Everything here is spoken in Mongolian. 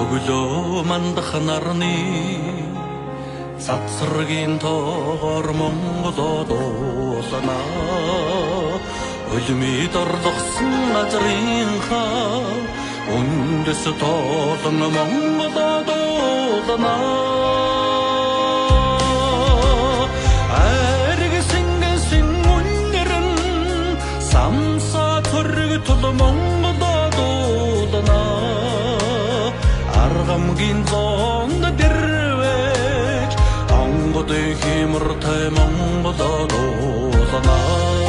Өглөө мандах нарны цацрагийн тоогоор Монголоо дуулнаа. Өлмид орлогсон газрынхаа үндэс тоолон Монголоо дуулнаа. Аргисингэн үнэрэн самсаа төргөтөл Монголоо дуулнаа. Аргамгийн зоонд дэрвэж онгодын химэртэй Монголоо дуулнаа.